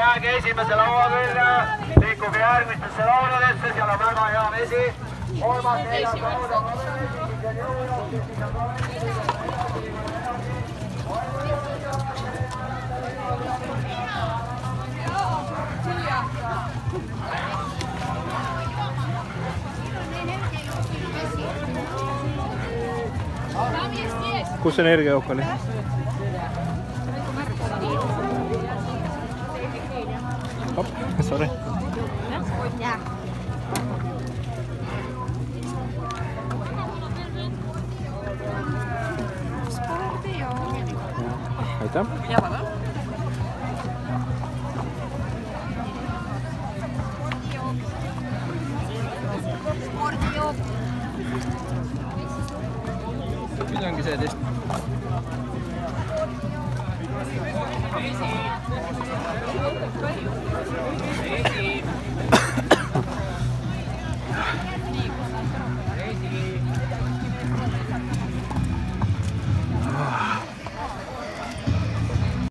jääge esimese laua külge, liikuge järgmistesse lauladesse, seal on väga hea vesi. Kolmas, neljas laud on ka veel esimesel jõujas, siis on ka kus see energiajook oli? Sorry. Aitäh. Mida ongi see test? Eesi.